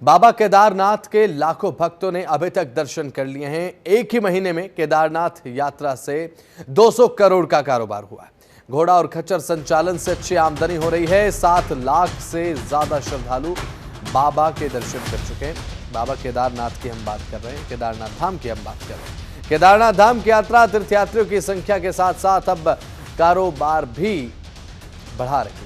बाबा केदारनाथ के लाखों भक्तों ने अभी तक दर्शन कर लिए हैं। एक ही महीने में केदारनाथ यात्रा से 200 करोड़ का कारोबार हुआ है। घोड़ा और खच्चर संचालन से अच्छी आमदनी हो रही है। 7 लाख से ज्यादा श्रद्धालु बाबा के दर्शन कर चुके हैं। बाबा केदारनाथ की हम बात कर रहे हैं, केदारनाथ धाम की हम बात कर रहे हैं। केदारनाथ धाम की यात्रा तीर्थयात्रियों की संख्या के साथ साथ अब कारोबार भी बढ़ा रही है।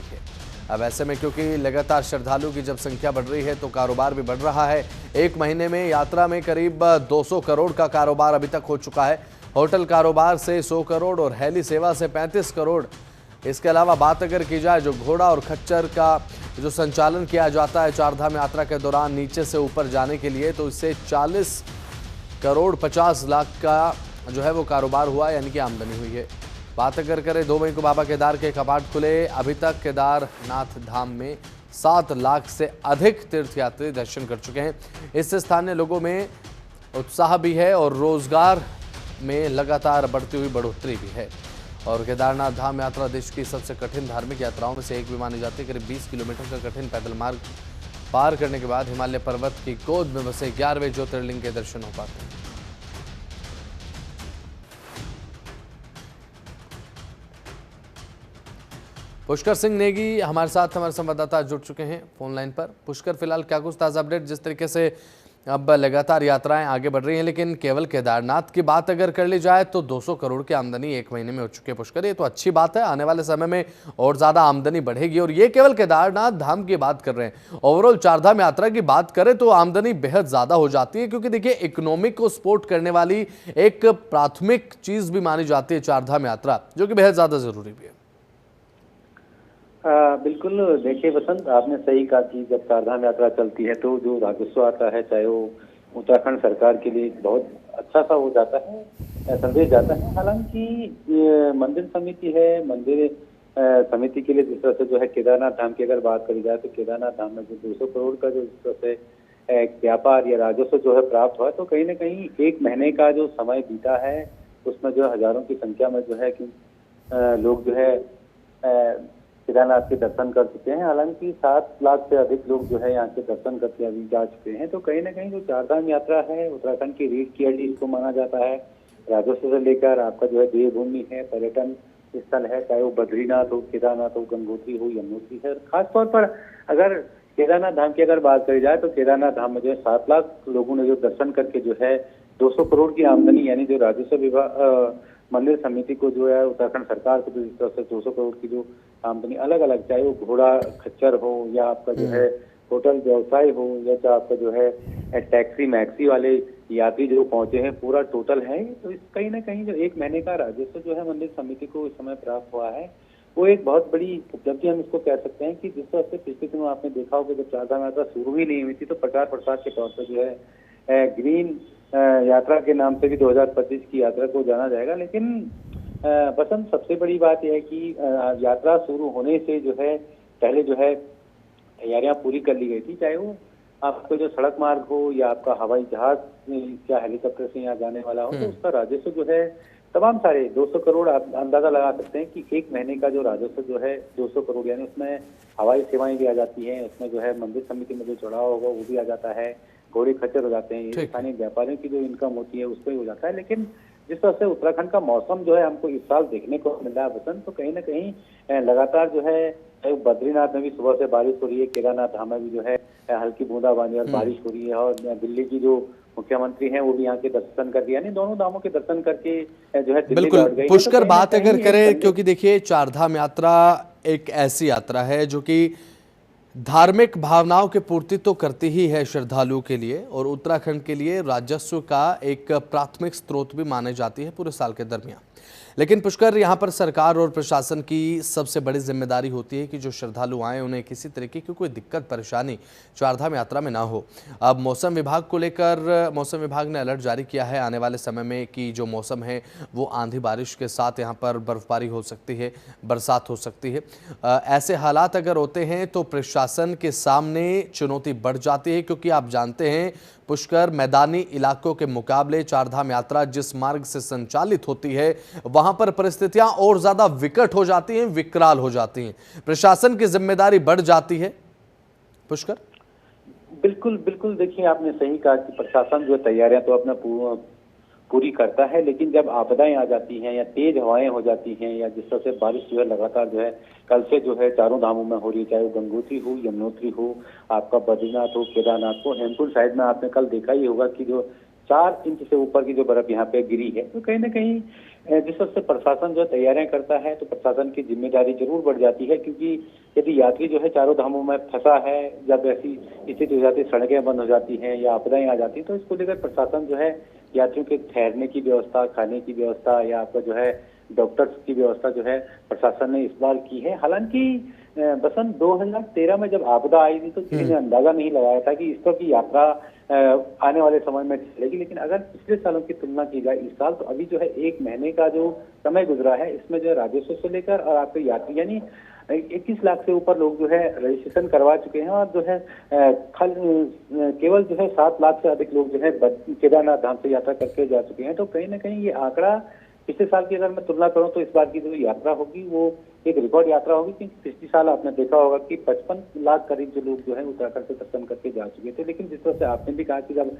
अब ऐसे में क्योंकि लगातार श्रद्धालुओं की जब संख्या बढ़ रही है तो कारोबार भी बढ़ रहा है। एक महीने में यात्रा में करीब 200 करोड़ का कारोबार अभी तक हो चुका है। होटल कारोबार से 100 करोड़ और हेली सेवा से 35 करोड़। इसके अलावा बात अगर की जाए जो घोड़ा और खच्चर का जो संचालन किया जाता है चारधाम यात्रा के दौरान नीचे से ऊपर जाने के लिए, तो इससे 40 करोड़ 50 लाख का जो है वो कारोबार हुआ, यानी कि आमदनी हुई है। बात अगर करें 2 मई को बाबा केदार के कपाट खुले। अभी तक केदारनाथ धाम में 7 लाख से अधिक तीर्थयात्री दर्शन कर चुके हैं। इससे स्थानीय लोगों में उत्साह भी है और रोजगार में लगातार बढ़ती हुई बढ़ोतरी भी है। और केदारनाथ धाम यात्रा देश की सबसे कठिन धार्मिक यात्राओं में से एक भी मानी जाती है। करीब 20 किलोमीटर का कठिन पैदल मार्ग पार करने के बाद हिमालय पर्वत की गोद में बसे 11वें ज्योतिर्लिंग के दर्शन हो पाते हैं। पुष्कर सिंह नेगी हमारे साथ हमारे संवाददाता जुड़ चुके हैं फोन लाइन पर। पुष्कर, फिलहाल क्या कुछ ताज़ा अपडेट? जिस तरीके से अब लगातार यात्राएं आगे बढ़ रही हैं, लेकिन केवल केदारनाथ की बात अगर कर ली जाए तो 200 करोड़ की आमदनी एक महीने में हो चुकी है। पुष्कर, ये तो अच्छी बात है, आने वाले समय में और ज़्यादा आमदनी बढ़ेगी। और ये केवल केदारनाथ धाम की बात कर रहे हैं। ओवरऑल चारधाम यात्रा की बात करें तो आमदनी बेहद ज़्यादा हो जाती है, क्योंकि देखिए इकोनॉमिक को सपोर्ट करने वाली एक प्राथमिक चीज़ भी मानी जाती है चारधाम यात्रा, जो कि बेहद ज़्यादा ज़रूरी भी है। बिल्कुल, देखिए वसंत, आपने सही कहा कि जब चारधाम यात्रा चलती है तो जो राजस्व आता है, चाहे वो उत्तराखंड सरकार के लिए बहुत अच्छा सा हो जाता है, संदेश जाता है। हालांकि मंदिर समिति है, मंदिर समिति के लिए जिस तरह से जो है केदारनाथ धाम की अगर बात करी जाए तो केदारनाथ धाम में जो 200 करोड़ का जो जिस तरह से एक व्यापार या राजस्व जो है प्राप्त हुआ, तो कहीं ना कहीं एक महीने का जो समय बीता है उसमें जो हजारों की संख्या में जो है कि लोग जो है केदारनाथ के दर्शन कर चुके हैं। हालांकि 7 लाख से अधिक लोग जो है यहाँ के दर्शन करके अभी जा चुके हैं। तो कहीं ना कहीं जो चारधाम यात्रा है उत्तराखंड की रीढ़ की हड्डी इसको माना जाता है। राजस्व से लेकर आपका जो है देवभूमि है, पर्यटन स्थल है, चाहे वो बद्रीनाथ हो, केदारनाथ हो, गंगोत्री हो, यमुनोत्री है। खासतौर पर अगर केदारनाथ धाम की अगर बात करी जाए तो केदारनाथ धाम में जो है 7 लाख लोगों ने जो दर्शन करके जो है 200 करोड़ की आमदनी, यानी जो राजस्व विभाग मंदिर समिति को जो है उत्तराखंड सरकार को जिस तरह से 200 करोड़ की जो आमदनी अलग अलग, चाहे वो घोड़ा खच्चर हो या आपका जो है होटल व्यवसाय हो या चाहे आपका जो है टैक्सी मैक्सी वाले यात्री जो पहुंचे हैं, पूरा टोटल है। तो इस कहीं ना कहीं जो एक महीने का राजस्व जो है मंदिर समिति को इस समय प्राप्त हुआ है, वो एक बहुत बड़ी उपलब्धि हम इसको कह सकते हैं। कि जिस तरह से पिछले दिनों आपने देखा होगा जब चारधाम यात्रा शुरू ही नहीं हुई थी तो प्रचार प्रसार के तौर पर जो है ग्रीन यात्रा के नाम से भी 2025 की यात्रा को जाना जाएगा। लेकिन बसंत, सबसे बड़ी बात यह है कि यात्रा शुरू होने से जो है पहले जो है तैयारियां पूरी कर ली गई थी, चाहे वो आपका जो सड़क मार्ग हो या आपका हवाई जहाज या हेलीकॉप्टर से यहाँ जाने वाला हो, तो उसका राजस्व जो है तमाम सारे 200 करोड़ आप अंदाजा लगा सकते हैं कि एक महीने का जो राजस्व जो है 200 करोड़, यानी उसमें हवाई सेवाएं भी आ जाती हैं, उसमें जो है मंदिर समिति में जो चढ़ावा होगा वो भी आ जाता है, घोड़े खच्चर हो जाते हैं, स्थानीय व्यापारियों की जो इनकम होती है उस पर हो जाता है। लेकिन जिस तरह से उत्तराखंड का मौसम जो है हमको इस साल देखने को मिल रहा है बसंत, तो कहीं ना कहीं लगातार जो है बद्रीनाथ में भी सुबह से बारिश हो रही है, केदारनाथ धाम में भी जो है हल्की बूंदाबांदी और बारिश हो रही है। और दिल्ली की जो मुख्यमंत्री हैं वो भी यहाँ के दर्शन करके, यानी दोनों धामों के दर्शन करके जो है दिल्ली लौट गए। पुष्कर, बात अगर करें, क्योंकि देखिए चारधाम यात्रा एक ऐसी यात्रा है जो कि धार्मिक भावनाओं की पूर्ति तो करती ही है श्रद्धालुओं के लिए, और उत्तराखंड के लिए राजस्व का एक प्राथमिक स्रोत भी माने जाती है पूरे साल के दरमियान। लेकिन पुष्कर, यहाँ पर सरकार और प्रशासन की सबसे बड़ी जिम्मेदारी होती है कि जो श्रद्धालु आए उन्हें किसी तरीके की कोई दिक्कत परेशानी चारधाम यात्रा में ना हो। अब मौसम विभाग को लेकर मौसम विभाग ने अलर्ट जारी किया है आने वाले समय में कि जो मौसम है वो आंधी बारिश के साथ यहाँ पर बर्फबारी हो सकती है, बरसात हो सकती है। ऐसे हालात अगर होते हैं तो प्रशासन के सामने चुनौती बढ़ जाती है, क्योंकि आप जानते हैं पुष्कर, मैदानी इलाकों के मुकाबले चारधाम यात्रा जिस मार्ग से संचालित होती है वहां पर परिस्थितियां और ज्यादा विकट हो जाती हैं, विकराल हो जाती हैं, प्रशासन की जिम्मेदारी बढ़ जाती है। पुष्कर, बिल्कुल बिल्कुल, देखिए आपने सही कहा कि प्रशासन जो तैयारियां तो अपना पूरी करता है, लेकिन जब आपदाएं आ जाती हैं या तेज हवाएं हो जाती हैं या जिस तरह से बारिश जो है लगातार जो है कल से जो है चारों धामों में हो रही है, चाहे वो गंगोत्री हो, यमुनोत्री हो, आपका बद्रीनाथ हो, केदारनाथ हो, हेमकुंड साइड में आपने कल देखा ही होगा कि जो 4 इंच से ऊपर की जो बर्फ यहाँ पे गिरी है, तो कहीं ना कहीं जिस तरह से प्रशासन जो तैयारियां करता है तो प्रशासन की जिम्मेदारी जरूर बढ़ जाती है, क्योंकि यदि यात्री जो है चारों धामों में फंसा है, जब ऐसी स्थिति हो जाती है, सड़कें बंद हो जाती हैं या आपदाएं आ जाती हैं, तो इसको लेकर प्रशासन जो है यात्रियों के ठहरने की व्यवस्था, खाने की व्यवस्था या आपका जो है डॉक्टर्स की व्यवस्था जो है प्रशासन ने इस बार की है। हालांकि बसंत 2013 में जब आपदा आई थी तो किसी ने अंदाजा नहीं लगाया था कि इस तरह की यात्रा आने वाले समय में चलेगी, लेकिन अगर पिछले सालों की तुलना की जाए इस साल, तो अभी जो है 1 महीने का जो समय गुजरा है इसमें जो है राजस्व से लेकर और आपके यात्री यानी 21 लाख से ऊपर लोग जो है रजिस्ट्रेशन करवा चुके हैं और जो है केवल जो है 7 लाख से अधिक लोग जो है केदारनाथ धाम से यात्रा करके जा चुके हैं। तो कहीं ना कहीं ये आंकड़ा पिछले साल की अगर मैं तुलना करूं तो इस बार की जो यात्रा होगी वो एक रिकॉर्ड यात्रा होगी, क्योंकि पिछले साल आपने देखा होगा कि 55 लाख करीब जो लोग जो है उत्तराखंड से दर्शन करके जा चुके थे। लेकिन जिस तरह से आपने भी कहा कि जब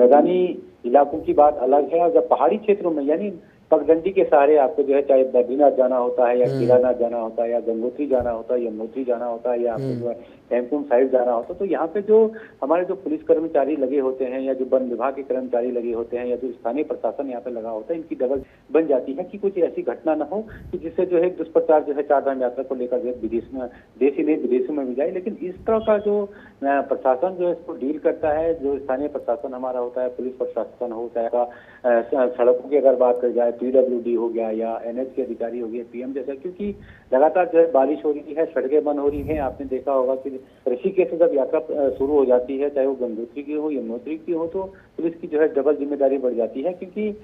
मैदानी इलाकों की बात अलग है और जब पहाड़ी क्षेत्रों में यानी पगडंडी के सहारे आपको जो है चाहे बद्रीनाथ जाना होता है या केदारनाथ जाना होता है या गंगोत्री जाना होता है, यमुनोत्री जाना होता है या आपको जो है हेमकुंड साइड जाना होता है, तो यहाँ पे जो हमारे जो पुलिस कर्मचारी लगे होते हैं या जो वन विभाग के कर्मचारी लगे होते हैं या जो स्थानीय प्रशासन यहाँ पे लगा होता है, इनकी डबल बन जाती है कि कुछ ऐसी घटना न हो कि जिससे जो है दुष्प्रचार जो है चारधाम यात्रा को लेकर जो विदेश में, देश ही नहीं विदेशों में भी जाए। लेकिन इस तरह का जो प्रशासन जो है इसको डील करता है, जो स्थानीय प्रशासन हमारा होता है, पुलिस प्रशासन हो, चाहे सड़कों की अगर बात करी जाए, PWD हो गया या NH के अधिकारी हो गए, PM जैसा, क्योंकि लगातार जो है बारिश हो रही है, सड़कें बंद हो रही हैं। आपने देखा होगा कि ऋषिकेश से जब यात्रा शुरू हो जाती है, चाहे वो गंगोत्री की हो, यमुनोत्री की हो, तो पुलिस की जो है डबल जिम्मेदारी बढ़ जाती है, क्योंकि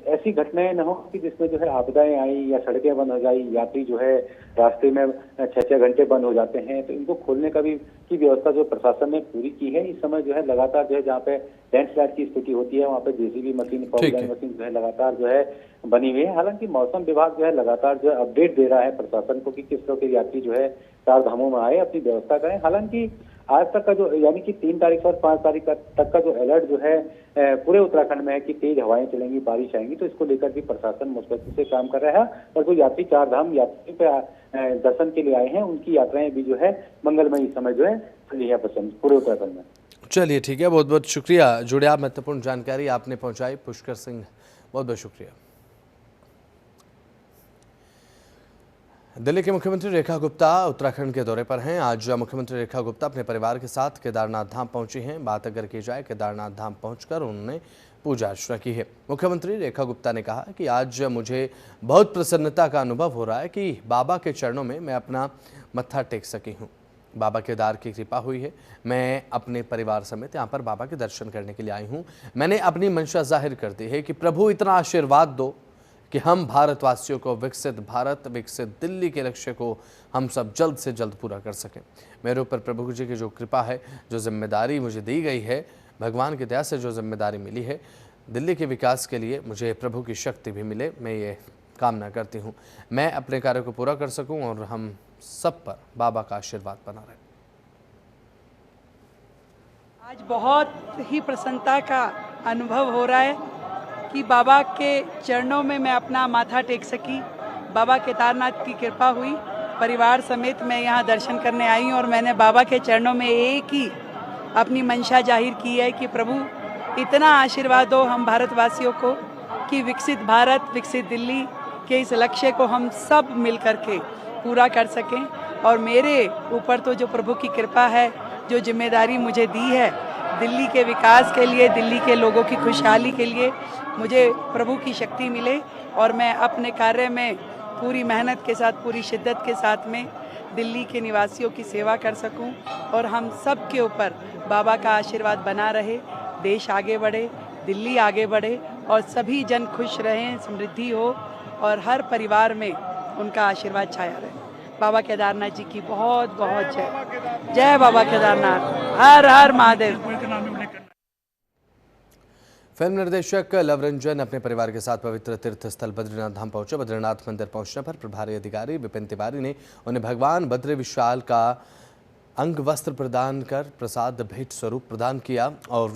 ऐसी घटनाएं न हो कि जिसमें जो है आपदाएं आई या सड़कें बंद हो जाए, यात्री जो है रास्ते में 6-6 घंटे बंद हो जाते हैं, तो इनको खोलने का भी की व्यवस्था जो प्रशासन ने पूरी की है। इस समय जो है लगातार जो है जहाँ पे लैंडस्लाइड की स्थिति होती है वहाँ पे JCB मशीन, फॉगलाइन मशीन जो है लगातार जो है बनी हुई है। हालांकि मौसम विभाग जो है लगातार जो है अपडेट दे रहा है प्रशासन को कि किस तरह के यात्री जो है 4 धामों में आए, अपनी व्यवस्था करें। हालांकि आज तक का जो यानी कि 3 तारीख और 5 तारीख तक का जो अलर्ट जो है पूरे उत्तराखंड में है कि तेज हवाएं चलेंगी, बारिश आएंगी, तो इसको लेकर भी प्रशासन मुस्तैदी से काम कर रहा है और जो यात्री 4 धाम यात्री पे दर्शन के लिए आए हैं उनकी यात्राएं भी जो है मंगलमय इस समय जो है चली है पसंद पूरे उत्तराखंड में। चलिए ठीक है, बहुत बहुत शुक्रिया जुड़े आप, महत्वपूर्ण जानकारी आपने पहुंचाई। पुष्कर सिंह, बहुत बहुत शुक्रिया। दिल्ली के मुख्यमंत्री रेखा गुप्ता उत्तराखंड के दौरे पर हैं। आज मुख्यमंत्री रेखा गुप्ता अपने परिवार के साथ केदारनाथ धाम पहुंची हैं। बात अगर की जाए, केदारनाथ धाम पहुंचकर उन्होंने पूजा अर्चना की है। मुख्यमंत्री रेखा गुप्ता ने कहा कि आज मुझे बहुत प्रसन्नता का अनुभव हो रहा है कि बाबा के चरणों में मैं अपना मत्था टेक सकी हूँ। बाबा केदार की कृपा हुई है। मैं अपने परिवार समेत यहाँ पर बाबा के दर्शन करने के लिए आई हूँ। मैंने अपनी मंशा जाहिर कर दी है कि प्रभु इतना आशीर्वाद दो कि हम भारतवासियों को विकसित भारत, विकसित दिल्ली के लक्ष्य को हम सब जल्द से जल्द पूरा कर सकें। मेरे ऊपर प्रभु जी की जो कृपा है, जो जिम्मेदारी मुझे दी गई है, भगवान की दया से जो जिम्मेदारी मिली है, दिल्ली के विकास के लिए मुझे प्रभु की शक्ति भी मिले, मैं ये कामना करती हूँ। मैं अपने कार्य को पूरा कर सकूँ और हम सब पर बाबा का आशीर्वाद बना रहे। आज बहुत ही प्रसन्नता का अनुभव हो रहा है कि बाबा के चरणों में मैं अपना माथा टेक सकी। बाबा केदारनाथ की कृपा हुई, परिवार समेत मैं यहाँ दर्शन करने आई हूँ और मैंने बाबा के चरणों में एक ही अपनी मंशा जाहिर की है कि प्रभु इतना आशीर्वाद दो हम भारतवासियों को कि विकसित भारत, विकसित दिल्ली के इस लक्ष्य को हम सब मिल करके पूरा कर सकें। और मेरे ऊपर तो जो प्रभु की कृपा है, जो जिम्मेदारी मुझे दी है दिल्ली के विकास के लिए, दिल्ली के लोगों की खुशहाली के लिए, मुझे प्रभु की शक्ति मिले और मैं अपने कार्य में पूरी मेहनत के साथ, पूरी शिद्दत के साथ में दिल्ली के निवासियों की सेवा कर सकूं और हम सब के ऊपर बाबा का आशीर्वाद बना रहे, देश आगे बढ़े, दिल्ली आगे बढ़े और सभी जन खुश रहें, समृद्धि हो और हर परिवार में उनका आशीर्वाद छाया रहे। बाबा केदारनाथ जी की बहुत बहुत जय। जय बाबा केदारनाथ, हर हर महादेव। फिल्म निर्देशक लव रंजन अपने परिवार के साथ पवित्र तीर्थ स्थल बद्रीनाथ धाम पहुंचे। बद्रीनाथ मंदिर पहुंचने पर प्रभारी अधिकारी विपिन तिवारी ने उन्हें भगवान बद्री विशाल का अंग वस्त्र प्रदान कर प्रसाद भेंट स्वरूप प्रदान किया और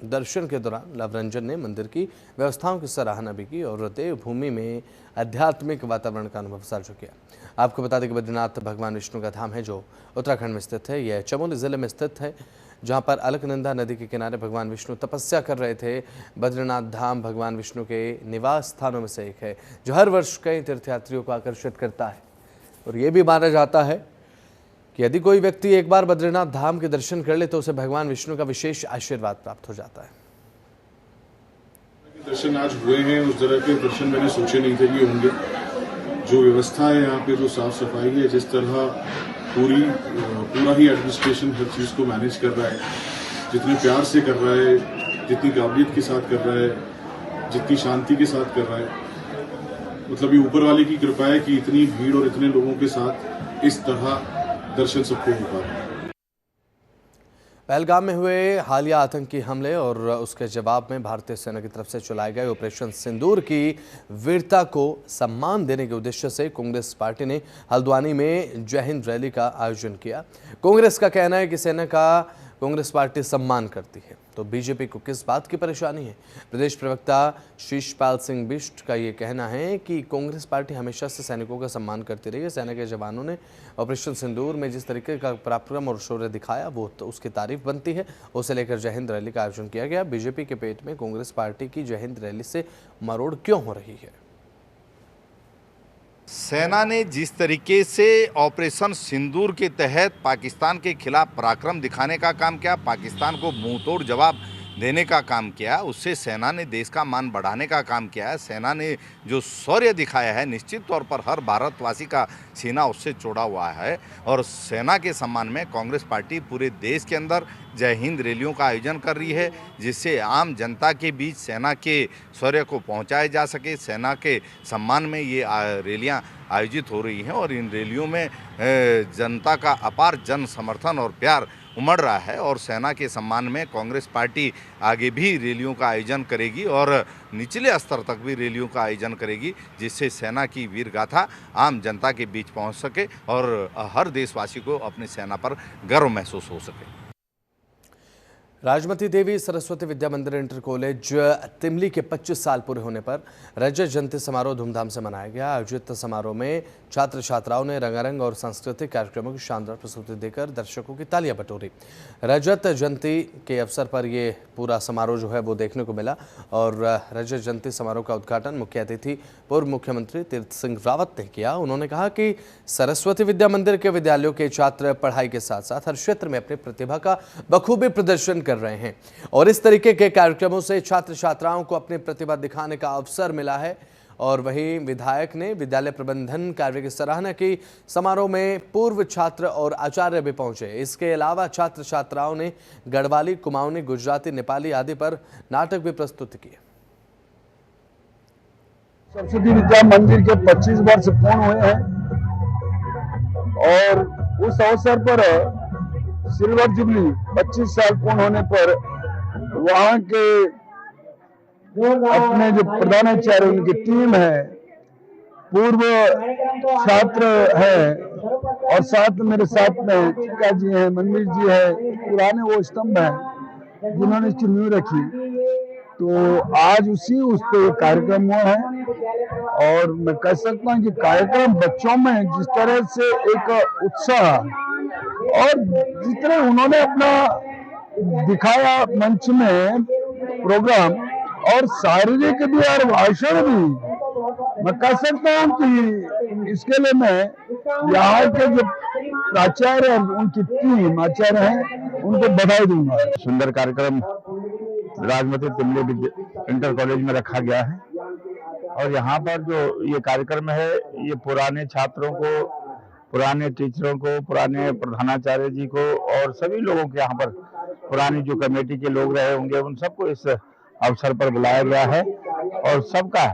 दर्शन के दौरान लवरंजन ने मंदिर की व्यवस्थाओं की सराहना भी की और देवभूमि में आध्यात्मिक वातावरण का अनुभव साझा किया। आपको बता दें कि बद्रीनाथ भगवान विष्णु का धाम है जो उत्तराखंड में स्थित है। यह चमोली जिले में स्थित है, जहां पर अलकनंदा नदी के किनारे भगवान विष्णु तपस्या कर रहे थे। बद्रीनाथ धाम भगवान विष्णु के निवास स्थानों में से एक है जो हर वर्ष कई तीर्थयात्रियों को आकर्षित करता है और ये भी माना जाता है कि यदि कोई व्यक्ति एक बार बद्रीनाथ धाम के दर्शन कर ले तो उसे भगवान विष्णु का विशेष आशीर्वाद प्राप्त हो जाता है। दर्शन आज हुए हैं, उस तरह के दर्शन मैंने सोचे नहीं थे कि होंगे। जो व्यवस्था है यहाँ पे, जो साफ सफाई है, जिस तरह पूरा ही एडमिनिस्ट्रेशन हर चीज़ को मैनेज कर रहा है, जितने प्यार से कर रहा है, जितनी काबिलियत के साथ कर रहा है, जितनी शांति के साथ कर रहा है, मतलब ये ऊपर वाले की कृपा है कि इतनी भीड़ और इतने लोगों के साथ इस तरह दर्शन सबको हो पा रहा है। पहलगाम में हुए हालिया आतंकी हमले और उसके जवाब में भारतीय सेना की तरफ से चलाए गए ऑपरेशन सिंदूर की वीरता को सम्मान देने के उद्देश्य से कांग्रेस पार्टी ने हल्द्वानी में जय हिंद रैली का आयोजन किया। कांग्रेस का कहना है कि सेना का कांग्रेस पार्टी सम्मान करती है तो बीजेपी को किस बात की परेशानी है। प्रदेश प्रवक्ता शीशपाल सिंह बिष्ट का ये कहना है कि कांग्रेस पार्टी हमेशा से सैनिकों का सम्मान करती रही है। सेना के जवानों ने ऑपरेशन सिंदूर में जिस तरीके का पराक्रम और शौर्य दिखाया वो तो उसकी तारीफ बनती है। उसे लेकर जय हिंद रैली का आयोजन किया गया। बीजेपी के पेट में कांग्रेस पार्टी की जय हिंद रैली से मरोड़ क्यों हो रही है? सेना ने जिस तरीके से ऑपरेशन सिंदूर के तहत पाकिस्तान के खिलाफ पराक्रम दिखाने का काम किया, पाकिस्तान को मुंहतोड़ जवाब देने का काम किया, उससे सेना ने देश का मान बढ़ाने का काम किया है। सेना ने जो शौर्य दिखाया है, निश्चित तौर पर हर भारतवासी का सीना उससे जुड़ा हुआ है और सेना के सम्मान में कांग्रेस पार्टी पूरे देश के अंदर जय हिंद रैलियों का आयोजन कर रही है, जिससे आम जनता के बीच सेना के शौर्य को पहुंचाया जा सके। सेना के सम्मान में ये रैलियां आयोजित हो रही हैं और इन रैलियों में जनता का अपार जन समर्थन और प्यार उमड़ रहा है और सेना के सम्मान में कांग्रेस पार्टी आगे भी रैलियों का आयोजन करेगी और निचले स्तर तक भी रैलियों का आयोजन करेगी, जिससे सेना की वीर गाथा आम जनता के बीच पहुंच सके और हर देशवासी को अपनी सेना पर गर्व महसूस हो सके। राजमती देवी सरस्वती विद्या मंदिर इंटर कॉलेज तिमली के 25 साल पूरे होने पर रजत जयंती समारोह धूमधाम से मनाया गया। आयोजित समारोह में छात्र छात्राओं ने रंगारंग और सांस्कृतिक कार्यक्रमों की शानदार प्रस्तुति देकर दर्शकों की तालियां बटोरी। रजत जयंती के अवसर पर ये पूरा समारोह जो है वो देखने को मिला और रजत जयंती समारोह का उद्घाटन मुख्य अतिथि पूर्व मुख्यमंत्री तीर्थ सिंह रावत ने किया। उन्होंने कहा कि सरस्वती विद्या मंदिर के विद्यालयों के छात्र पढ़ाई के साथ साथ हर क्षेत्र में अपनी प्रतिभा का बखूबी प्रदर्शन कर रहे हैं और इस तरीके के कार्यक्रमों से छात्र छात्राओं को अपनी प्रतिभा दिखाने का अवसर मिला है। और वहीं विधायक ने विद्यालय प्रबंधन कार्य की सराहना की। समारोह में पूर्व छात्र और आचार्य भी पहुंचे। इसके अलावा छात्र छात्राओं ने गढ़वाली, कुमाऊनी, गुजराती, नेपाली आदि पर नाटक भी प्रस्तुत किए। सरस्वती विद्या मंदिर के 25 वर्ष पूर्ण हुए हैं और उस अवसर पर सिल्वर जुबली 25 साल पूर्ण होने पर वहां के अपने जो प्रधानाचार्य उनकी टीम है, पूर्व छात्र है और साथ मेरे साथ में चिक्का जी हैं, मनवीर जी है, पुराने वो स्तंभ हैं जिन्होंने इसकी नींव रखी। तो आज उस पे कार्यक्रम हुआ है और मैं कह सकता हूँ कि कार्यक्रम बच्चों में जिस तरह से एक उत्साह और जितने उन्होंने अपना दिखाया मंच में प्रोग्राम और शारीरिक भी और भाषण भी, मैं कह सकता हूँ कि इसके लिए मैं यहाँ के जो प्राचार्य हैं, उनकी टीम आचार्य हैं, उनको बधाई दूंगा। सुंदर कार्यक्रम राजमती तिमली इंटर कॉलेज में रखा गया है और यहाँ पर जो ये कार्यक्रम है ये पुराने छात्रों को, पुराने टीचरों को, पुराने प्रधानाचार्य जी को और सभी लोगों के यहाँ पर पुरानी जो कमेटी के लोग रहे होंगे उन सबको इस अवसर पर बुलाया गया है और सबका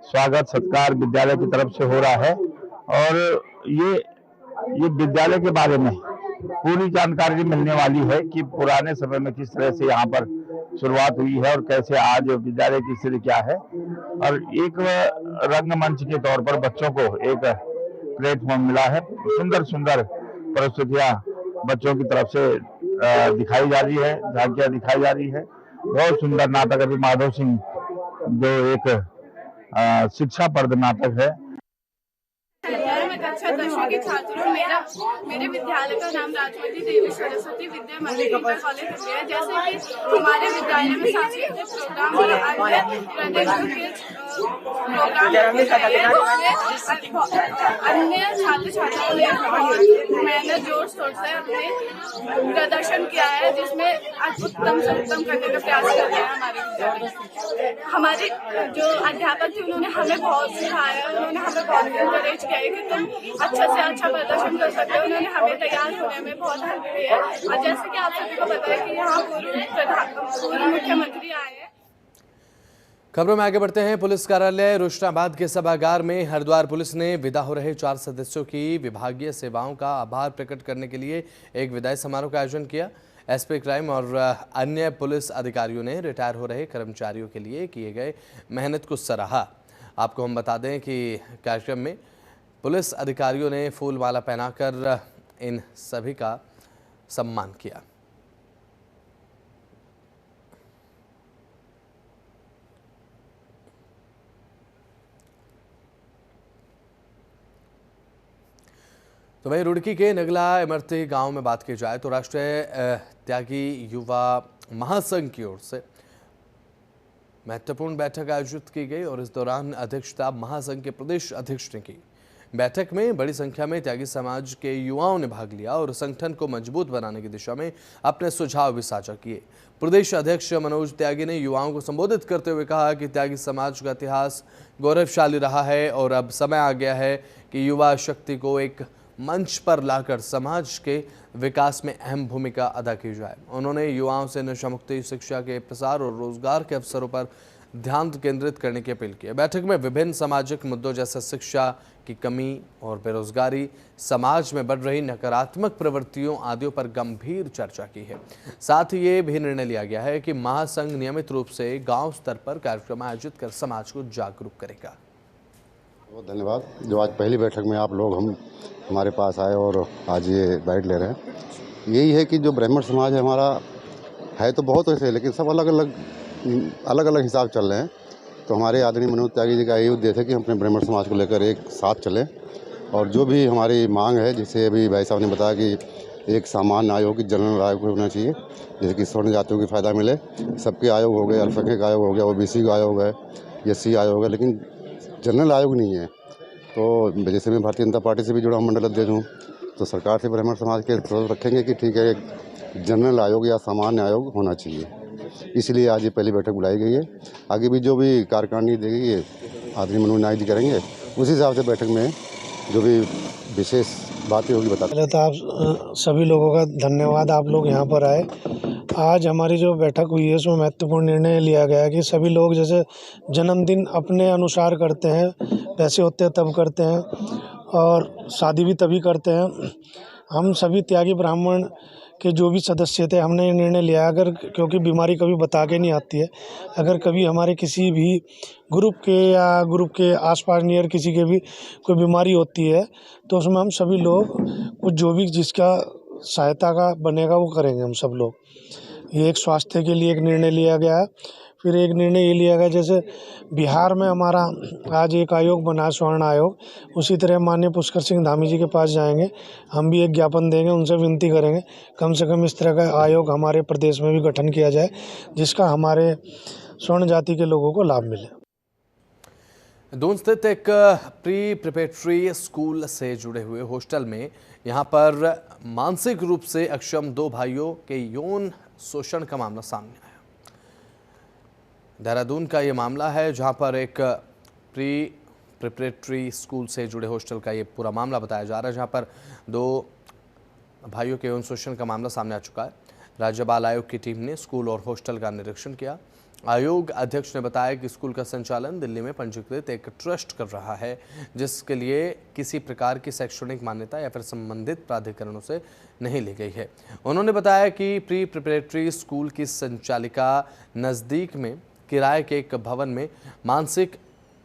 स्वागत सत्कार विद्यालय की तरफ से हो रहा है और ये विद्यालय के बारे में पूरी जानकारी मिलने वाली है कि पुराने समय में किस तरह से यहाँ पर शुरुआत हुई है और कैसे आज विद्यालय की स्थिति क्या है और एक रंगमंच के तौर पर बच्चों को एक प्लेटफॉर्म मिला है। सुंदर सुंदर प्रस्तुतियां बच्चों की तरफ से दिखाई जा रही है, झांकियां दिखाई जा रही है। बहुत सुंदर नाटक अभी माधव सिंह जो एक शिक्षाप्रद नाटक है। मैं कक्षा 10वीं की छात्र हूँ। मेरे विद्यालय का नाम राजमती देवी सरस्वती विद्या मंदिर इंटर कॉलेज है। जैसे कि हमारे विद्यालय में सांस्कृतिक प्रोग्राम और अन्य प्रदेशों के प्रोग्राम अन्य छात्र छात्राओं ने बहुत मेहनत जोर शोर से अपने प्रदर्शन किया है, जिसमें उत्तम से उत्तम करने का प्रयास कर रहे हैं हमारे विद्यालय। हमारे जो अध्यापक थे उन्होंने हमें बहुत सिखाया, उन्होंने हमें बहुत इंकरेज किया है कि तुम अच्छा से अच्छा प्रदर्शन कर सकते हो। उन्होंने हमें तैयार होने में बहुत हेल्प की है। और जैसे कि आप सभी को पता है कि यहाँ पूर्व मुख्यमंत्री आए हैं। खबरों में आगे बढ़ते हैं। पुलिस कार्यालय रोशनाबाद के सभागार में हरिद्वार पुलिस ने विदा हो रहे 4 सदस्यों की विभागीय सेवाओं का आभार प्रकट करने के लिए एक विदाई समारोह का आयोजन किया। एसपी क्राइम और अन्य पुलिस अधिकारियों ने रिटायर हो रहे कर्मचारियों के लिए किए गए मेहनत को सराहा। आपको हम बता दें कि कार्यक्रम में पुलिस अधिकारियों ने फूलमाला पहनाकर इन सभी का सम्मान किया। तो वहीं रुड़की के नगला इमरती गांव में बात की जाए तो राष्ट्रीय त्यागी युवा महासंघ की ओर से महत्वपूर्ण बैठक आयोजित की गई और इस दौरान अध्यक्षता महासंघ के प्रदेश अध्यक्ष ने की। बैठक में बड़ी संख्या में त्यागी समाज के युवाओं ने भाग लिया और संगठन को मजबूत बनाने की दिशा में अपने सुझाव भी साझा किए। प्रदेश अध्यक्ष मनोज त्यागी ने युवाओं को संबोधित करते हुए कहा कि त्यागी समाज का इतिहास गौरवशाली रहा है और अब समय आ गया है कि युवा शक्ति को एक मंच पर लाकर समाज के विकास में अहम भूमिका अदा की जाए। उन्होंने युवाओं से नशा मुक्ति, शिक्षा के प्रसार और रोजगार के अवसरों पर ध्यान केंद्रित करने की अपील की। बैठक में विभिन्न सामाजिक मुद्दों जैसे शिक्षा की कमी और बेरोजगारी, समाज में बढ़ रही नकारात्मक प्रवृत्तियों आदियों पर गंभीर चर्चा की है। साथ ही ये भी निर्णय लिया गया है कि महासंघ नियमित रूप से गांव स्तर पर कार्यक्रम आयोजित कर समाज को जागरूक करेगा। बहुत धन्यवाद जो आज पहली बैठक में आप लोग हमारे पास आए और आज ये बाइट ले रहे हैं। यही है कि जो ब्राह्मण समाज है हमारा है तो बहुत वैसे, लेकिन सब अलग अलग हिसाब चल रहे हैं। तो हमारे आदरणीय मनोज त्यागी जी का यही उद्देश्य है कि हम अपने ब्राह्मण समाज को लेकर एक साथ चलें और जो भी हमारी मांग है, जैसे अभी भाई साहब ने बताया कि एक सामान्य आयोग की जनरल आयोग होना चाहिए, जैसे कि स्वर्ण जातियों की फ़ायदा मिले। सबके आयोग हो गए, अल्पसंख्यक आयोग हो गया, OBC का आयोग है, SC आयोग है, लेकिन जनरल आयोग नहीं है। तो जैसे मैं भारतीय जनता पार्टी से भी जुड़ा मंडल अध्यक्ष हूँ, तो सरकार से ब्राह्मण समाज के तरफ रखेंगे कि ठीक है एक जनरल आयोग या सामान्य आयोग होना चाहिए। इसलिए आज ये पहली बैठक बुलाई गई है। आगे भी जो भी कार्यकारिणी देगी ये आदरणीय मनोज नायक जी करेंगे, उसी हिसाब से बैठक में जो भी विशेष बातें होगी बता। पहले तो आप सभी लोगों का धन्यवाद, आप लोग यहाँ पर आए। आज हमारी जो बैठक हुई है उसमें महत्वपूर्ण निर्णय लिया गया है कि सभी लोग जैसे जन्मदिन अपने अनुसार करते हैं, पैसे होते हैं तब करते हैं और शादी भी तभी करते हैं। हम सभी त्यागी ब्राह्मण के जो भी सदस्य थे, हमने ये निर्णय लिया अगर, क्योंकि बीमारी कभी बता के नहीं आती है, अगर कभी हमारे किसी भी ग्रुप के या ग्रुप के आसपास नियर किसी के भी कोई बीमारी होती है तो उसमें हम सभी लोग कुछ जो भी जिसका सहायता का बनेगा वो करेंगे हम सब लोग। ये एक स्वास्थ्य के लिए एक निर्णय लिया गया है। फिर एक निर्णय ये लिया गया जैसे बिहार में हमारा आज एक आयोग बना स्वर्ण आयोग, उसी तरह माननीय पुष्कर सिंह धामी जी के पास जाएंगे, हम भी एक ज्ञापन देंगे, उनसे विनती करेंगे कम से कम इस तरह का आयोग हमारे प्रदेश में भी गठन किया जाए जिसका हमारे स्वर्ण जाति के लोगों को लाभ मिले। दून स्थित एक प्री प्रिपरेटरी स्कूल से जुड़े हुए हॉस्टल में यहां पर मानसिक रूप से अक्षम 2 भाइयों के यौन शोषण का मामला सामने आया। देहरादून का ये मामला है जहां पर एक प्री प्रिपरेटरी स्कूल से जुड़े हॉस्टल का ये पूरा मामला बताया जा रहा है, जहां पर 2 भाइयों के यौन शोषण का मामला सामने आ चुका है। राज्य बाल आयोग की टीम ने स्कूल और हॉस्टल का निरीक्षण किया। आयोग अध्यक्ष ने बताया कि स्कूल का संचालन दिल्ली में पंजीकृत एक ट्रस्ट कर रहा है, जिसके लिए किसी प्रकार की शैक्षणिक मान्यता या फिर संबंधित प्राधिकरणों से नहीं ली गई है। उन्होंने बताया कि प्री प्रिपरेटरी स्कूल की संचालिका नज़दीक में किराए के एक भवन में मानसिक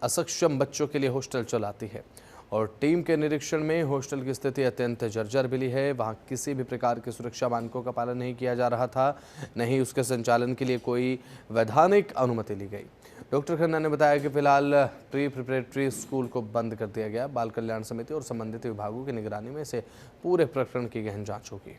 असक्षम बच्चों के लिए हॉस्टल चलाती है। और टीम के निरीक्षण में हॉस्टल की स्थिति अत्यंत जर्जर मिली है। वहां किसी भी प्रकार के सुरक्षा मानकों का पालन नहीं किया जा रहा था, नहीं उसके संचालन के लिए कोई वैधानिक अनुमति ली गई। डॉक्टर खन्ना ने बताया कि फिलहाल प्री प्रिपरेटरी स्कूल को बंद कर दिया गया। बाल कल्याण समिति और संबंधित विभागों की निगरानी में से पूरे प्रकरण की गहन जांच होगी।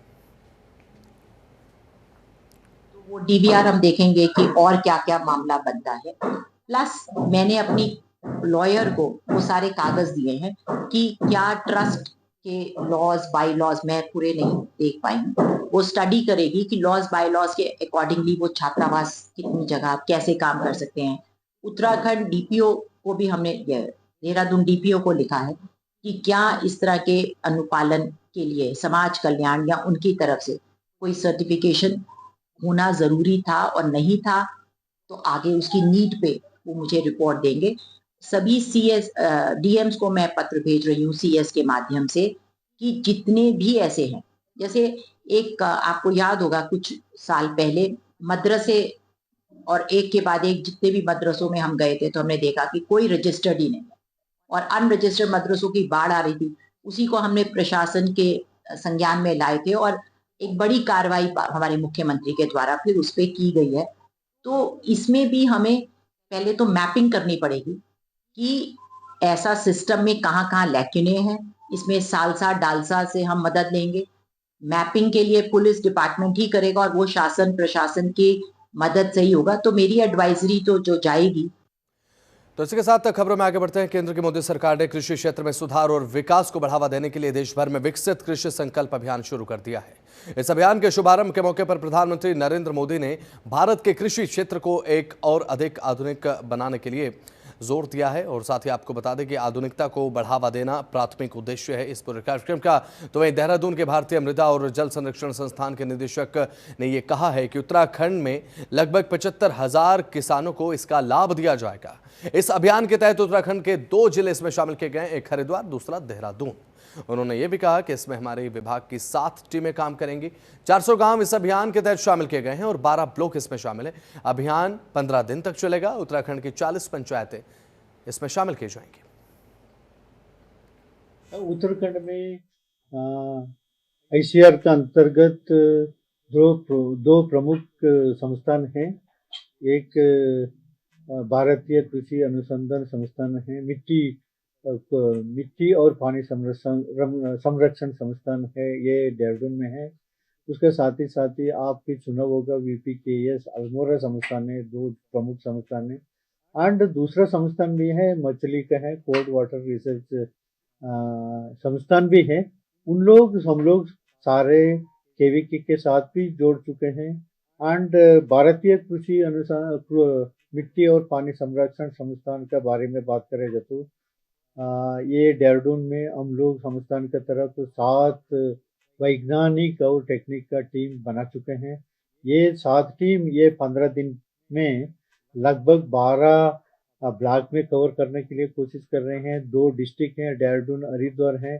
वो डीवीआर हम देखेंगे कि और क्या क्या मामला बनता है। प्लस मैंने अपनी लॉयर को वो सारे कागज दिए हैं कि क्या ट्रस्ट के लॉज बाय लॉज, मैं पूरे नहीं देख पाई हूँ, वो स्टडी करेगी कि लॉज बाय लॉज के अकॉर्डिंगली वो छात्रावास कितनी जगह कैसे काम कर सकते हैं। उत्तराखंड डीपीओ को भी हमने, देहरादून डीपीओ को लिखा है कि क्या इस तरह के अनुपालन के लिए समाज कल्याण या उनकी तरफ से कोई सर्टिफिकेशन होना जरूरी था और नहीं था, तो आगे उसकी नीड पे वो मुझे रिपोर्ट देंगे। सभी सीएस डीएम्स को मैं पत्र भेज रही हूँ सीएस के माध्यम से कि जितने भी ऐसे हैं, जैसे एक आपको याद होगा कुछ साल पहले मदरसे और एक के बाद एक जितने भी मदरसों में हम गए थे तो हमने देखा कि कोई रजिस्टर्ड ही नहीं है और अनरजिस्टर्ड मदरसों की बाढ़ आ रही थी। उसी को हमने प्रशासन के संज्ञान में लाए थे और एक बड़ी कार्रवाई हमारे मुख्यमंत्री के द्वारा फिर उस पर की गई है। तो इसमें भी हमें पहले तो मैपिंग करनी पड़ेगी कि ऐसा सिस्टम में कहाँ कहाँ लैक्यूने हैं। इसमें सालसा डालसा से हम मदद लेंगे। मैपिंग के लिए पुलिस डिपार्टमेंट ही करेगा और वो शासन प्रशासन की मदद से ही होगा। तो मेरी एडवाइजरी तो जो जाएगी। तो इसी के साथ खबरों में आगे बढ़ते हैं। केंद्र की मोदी सरकार ने कृषि क्षेत्र में सुधार और विकास को बढ़ावा देने के लिए देश भर में विकसित कृषि संकल्प अभियान शुरू कर दिया है। इस अभियान के शुभारंभ के मौके पर प्रधानमंत्री नरेंद्र मोदी ने भारत के कृषि क्षेत्र को एक और अधिक आधुनिक बनाने के लिए जोर दिया है और साथ ही आपको बता दें कि आधुनिकता को बढ़ावा देना प्राथमिक उद्देश्य है इस पूरे कार्यक्रम का। तो वहीं देहरादून के भारतीय मृदा और जल संरक्षण संस्थान के निदेशक ने यह कहा है कि उत्तराखंड में लगभग 75,000 किसानों को इसका लाभ दिया जाएगा। इस अभियान के तहत उत्तराखंड के 2 जिले इसमें शामिल किए गए, एक हरिद्वार, दूसरा देहरादून। उन्होंने ये भी कहा कि इसमें हमारे विभाग की 7 टीमें काम करेंगी। 400 गांव इस अभियान के तहत शामिल किए गए हैं और 12 ब्लॉक इसमें शामिल है। अभियान 15 दिन तक चलेगा। उत्तराखंड की 40 पंचायतें इसमें शामिल की जाएंगी। उत्तराखंड में आईसीआर का अंतर्गत दो प्रमुख संस्थान हैं। एक भारतीय कृषि अनुसंधान संस्थान है, मिट्टी और पानी संरक्षण संस्थान है, ये देहरादून में है। उसके साथ ही आपके चुनाव होगा वीपीकेएस अल्मोड़ा संस्थान है, 2 प्रमुख संस्थान है। एंड दूसरा संस्थान भी है, मछली का है, कोल्ड वाटर रिसर्च संस्थान भी है। हम लोग सारे केवीके के साथ भी जोड़ चुके हैं। एंड भारतीय कृषि अनुसंधान मिट्टी और पानी संरक्षण संस्थान के बारे में बात करें तो ये देहरादून में हम लोग संस्थान की तरफ 7 वैज्ञानिक और टेक्निक का टीम बना चुके हैं। ये 7 टीम ये 15 दिन में लगभग 12 ब्लॉक में कवर करने के लिए कोशिश कर रहे हैं। 2 डिस्ट्रिक्ट हैं, देहरादून हरिद्वार है,